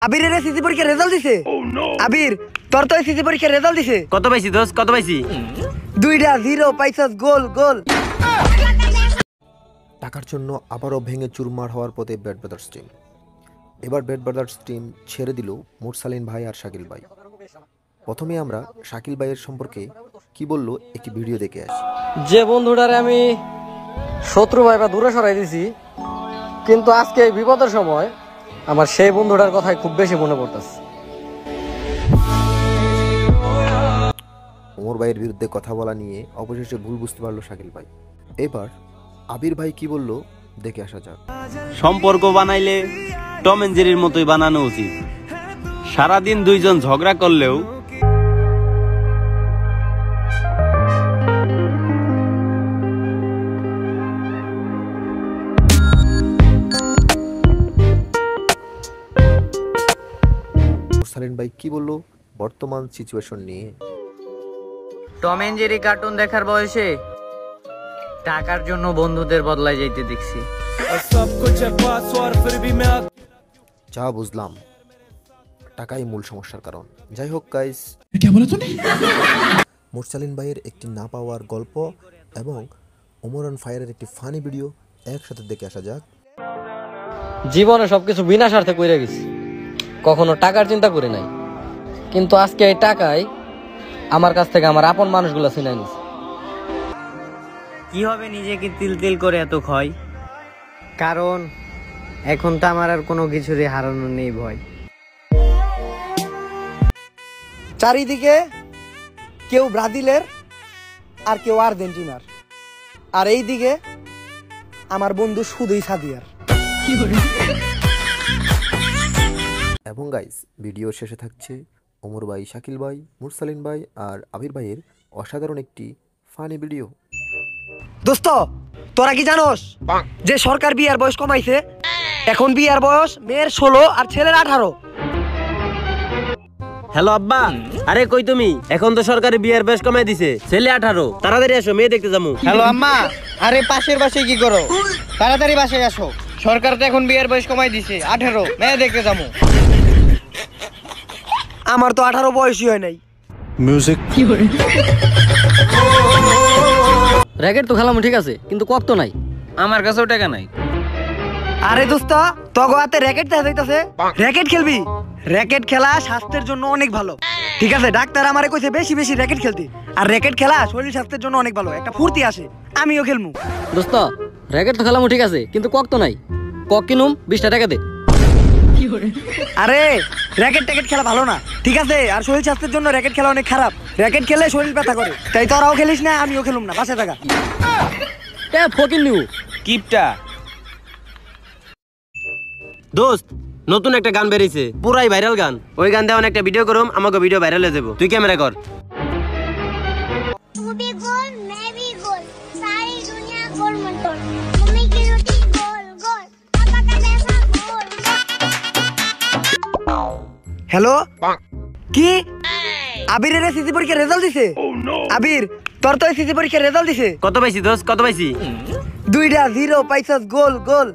আবিরের এসএসসি পরীক্ষার রেজাল্ট দিছে। আবির তোর তো এসএসসি পরীক্ষার রেজাল্ট দিছে। কত পাইছি দোস্ত, কত পাইছি? 2টা 0 পাইছস, গোল গোল। টাকার জন্য আবারও ভেঙে চুরমার হওয়ার পথে ব্যাড ব্রাদার্স টিম। এবার ব্যাড ব্রাদার্স টিম ছেড়ে দিল মুরসালিন ভাই আর শাকিল ভাই। প্রথমে আমরা শাকিল ভাইয়ের সম্পর্কে কি বললো একটি ভিডিও দেখে আসি। যে বন্ধুটারে আমি শত্রু ভাই বা দূরে সরাই দিছি, কিন্তু আজকে এই বিপদের সময় আমার সেই বন্ধুটার কথাই খুব বেশি মনে পড়তেছে। ওমর ভাইয়ের বিরুদ্ধে কথা বলা নিয়ে অবশেষে ভুল বুঝতে পারলো শাকিল ভাই। এবার আবির ভাই কি বললো দেখে আসা যাক। সম্পর্ক বানাইলে টম এন্ড জেরির মতোই বানানো উচিত। সারাদিন দুইজন ঝগড়া করলেও মুরসালিন ভাই কি বললো বর্তমান সিচুয়েশন নিয়ে। টম এন্ড জেরি কার্টুন দেখার বয়সে টাকার জন্য বন্ধুদের বদলায় যাইতে দেখছি। যা বুঝলাম টাকাই মূল সমস্যার কারণ। যাই হোক গাইস, মুরসালিন ভাইয়ের একটি না পাওয়ার গল্প এবং ওমর অন ফায়ারের একটি ফানি ভিডিও একসাথে দেখে আসা যাক। জীবনে সবকিছু বিনা স্বার্থে কইরা গেছি, কখনো টাকার চিন্তা করি নাই, কিন্তু আজকে এই টাকাই আমার কাছ থেকে আমার আপন মানুষগুলো ছিনাই নিছে। কি হবে নিজেকে তিল তিল করে এত ক্ষয়? কারণ এখন তো আমার আর কোনো কিছুরই হারানো নেই ভয়। চারিদিকে কেউ ব্রাজিলের আর কেউ আর্জেন্টিনার, আর এই দিকে আমার বন্ধু শুধুই সাদিয়ার। এবং গাইস ভিডিও শেষে থাকছে ওমর ভাই, শাকিল ভাই, মুরসালিন ভাই আর আবির ভাইয়ের অসাধারণ একটি ফানি ভিডিও। দোস্ত তোরা কি জানোস যে সরকার বিয়ার বয়স কমাইছে? এখন বিয়ার বয়স মেয়ের 16 আর ছেলের 18। হ্যালো আব্বা, আরে কই তুমি? এখন তো সরকারি বিয়ের বয়স কমাই দিছে, ছেলে 18। তাড়াতাড়ি আসো, মেয়ে দেখতে যাবো। হ্যালো আম্মা, আরে পাশের বাসায় কি করো? তাড়াতাড়ি বাসায় আসো, সরকার তো এখন বিয়ের বয়স কমাই দিছে 18, মেয়ে দেখতে যাবো। আমার তো 18 বয়সই হয় নাই। মিউজিক র্যাকেট তো খেলাম ঠিক আছে, কিন্তু কক তো নাই। আমার কাছেও টাকা নাই। আরে দোস্ত তোর হাতে র্যাকেট দেখা যাইতাছে, র্যাকেট খেলবি? র্যাকেট খেলা স্বাস্থ্যের জন্য অনেক ভালো, ঠিক আছে? ডাক্তার আমারে কইছে বেশি বেশি র্যাকেট খেলতে। আর র্যাকেট খেলা শরীর স্বাস্থ্যের জন্য অনেক ভালো, একটা ফুর্তি আসে। আমিও খেলমু। দোস্ত র্যাকেট তো খেলাম ঠিক আছে, কিন্তু কক তো নাই। কক কিনুম 20 টাকা দে। আরে র্যাকেট ট্যাকেট খেলা ভালো না, ঠিক আছে? আর শরীর স্বাস্থ্যের জন্য র্যাকেট খেলা অনেক খারাপ। র্যাকেট খেলে শরীর ব্যথা করে, তাই তোরাও খেলিস না, আমিও খেলুম না। বাসা টাকা এ ফকির নিউ কিপটা দোস্ত, নতুন একটা গান বেরিয়েছে, পুরাই ভাইরাল গান। ওই গান দেওয়া একটা ভিডিও করুম, আমাকে ভিডিও ভাইরাল হয়ে যাবো। তুই ক্যামেরা কর। तू भी गोल मैं भी गोल सारी दुनिया गोल मटोल मम्मी की रोटी गोल गोल पापा का पैसा गोल হ্যালো, কি আবিরের এসএসসি পরীক্ষার রেজাল্ট দিছে? আবির তোর তো এসএসসি পরীক্ষার রেজাল্ট দিছে। কত পাইছি দোস্ত, কত পাইছি? 2টা 0 পাইছস, গোল গোল।